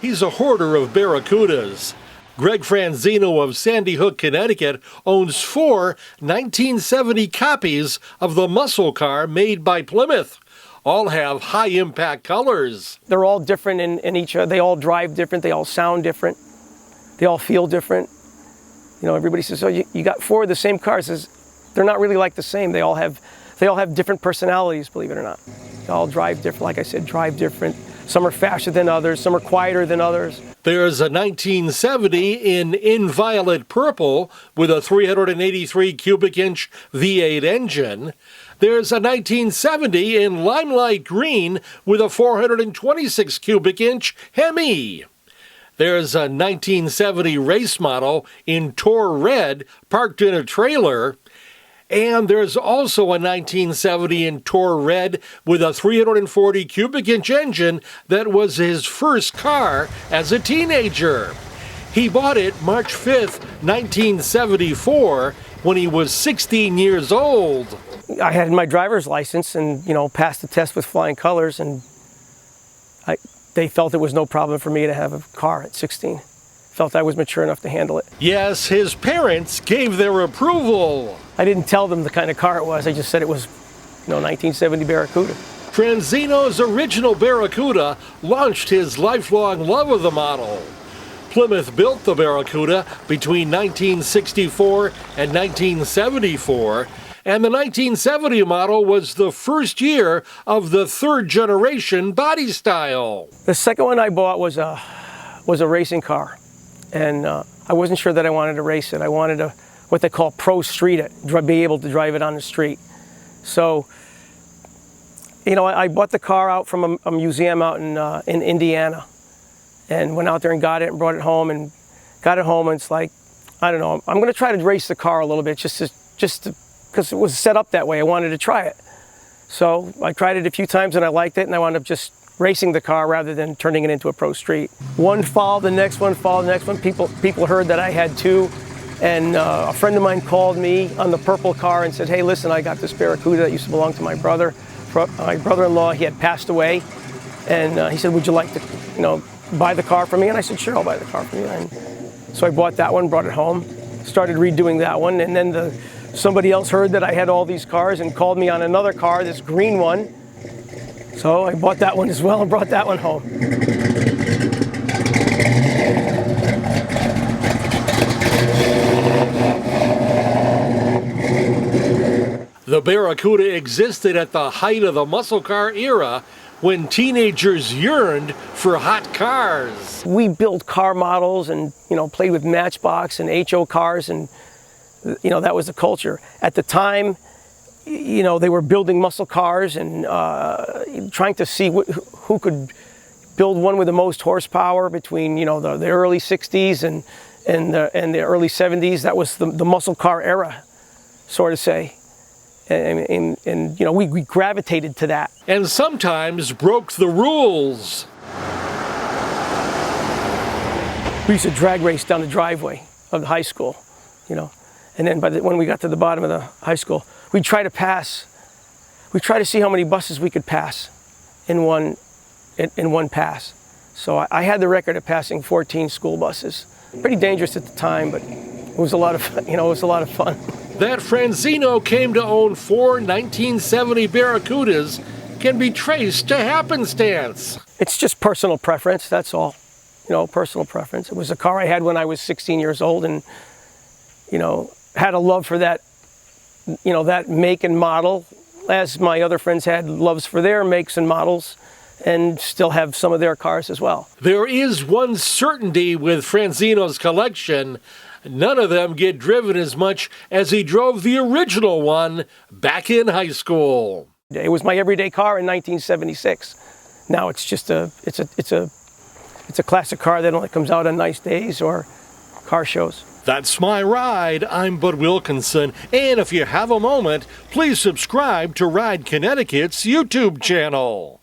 He's a hoarder of Barracudas. Gregg Franzino of Sandy Hook, Connecticut, owns 4 1970 copies of the muscle car made by Plymouth. All have high-impact colors. They're all different in each other. They all drive different. They all sound different. They all feel different. You know, everybody says, "Oh, you got 4 of the same cars." They're not really like the same. They all have different personalities, believe it or not. They all drive different. Like I said, drive different. Some are faster than others. Some are quieter than others. There's a 1970 in inviolate purple with a 383 cubic inch V8 engine. There's a 1970 in limelight green with a 426 cubic inch Hemi. There's a 1970 race model in Tor red parked in a trailer. And there's also a 1970 in Tor red with a 340 cubic inch engine that was his first car as a teenager. He bought it March 5th, 1974, when he was 16 years old. I had my driver's license and, passed the test with flying colors, and they felt it was no problem for me to have a car at 16. Felt I was mature enough to handle it. Yes, his parents gave their approval. I didn't tell them the kind of car it was. I just said it was, 1970 Barracuda. Franzino's original Barracuda launched his lifelong love of the model. Plymouth built the Barracuda between 1964 and 1974, and the 1970 model was the first year of the third generation body style. The second one I bought was a racing car. And I wasn't sure that I wanted to race it. I wanted what they call pro street it, be able to drive it on the street. So, I bought the car out from a museum out in Indiana, and went out there and got it and brought it home and it's like, I don't know, I'm going to try to race the car a little bit just because it was set up that way. I wanted to try it. So I tried it a few times and I liked it, and I wound up just racing the car rather than turning it into a pro street. One followed the next one, followed the next one. People heard that I had 2, and a friend of mine called me on the purple car and said, "Hey, listen, I got this Barracuda that used to belong to my brother. My brother-in-law, he had passed away, and he said, would you like to, buy the car for me?" And I said, "Sure, I'll buy the car for you." And so I bought that one, brought it home, started redoing that one, and then somebody else heard that I had all these cars and called me on another car, this green one. So I bought that one as well and brought that one home. The Barracuda existed at the height of the muscle car era when teenagers yearned for hot cars. We built car models and, played with Matchbox and HO cars, and, that was the culture. At the time, they were building muscle cars and trying to see who could build one with the most horsepower between, the early 60s and the early 70s. That was the muscle car era, sort of say. And we gravitated to that. And sometimes broke the rules. We used to drag race down the driveway of the high school, And then when we got to the bottom of the high school, we'd try to see how many buses we could pass in one pass. So I had the record of passing 14 school buses. Pretty dangerous at the time, but it was a lot of fun. That Franzino came to own 4 1970 Barracudas can be traced to happenstance. It's just personal preference, that's all. Personal preference. It was a car I had when I was 16 years old, and, had a love for that, that make and model, as my other friends had loves for their makes and models, and still have some of their cars as well. There is one certainty with Franzino's collection. None of them get driven as much as he drove the original one back in high school. It was my everyday car in 1976. Now it's just it's a classic car that only comes out on nice days or car shows. That's My Ride. I'm Bud Wilkinson. And if you have a moment, please subscribe to Ride Connecticut's YouTube channel.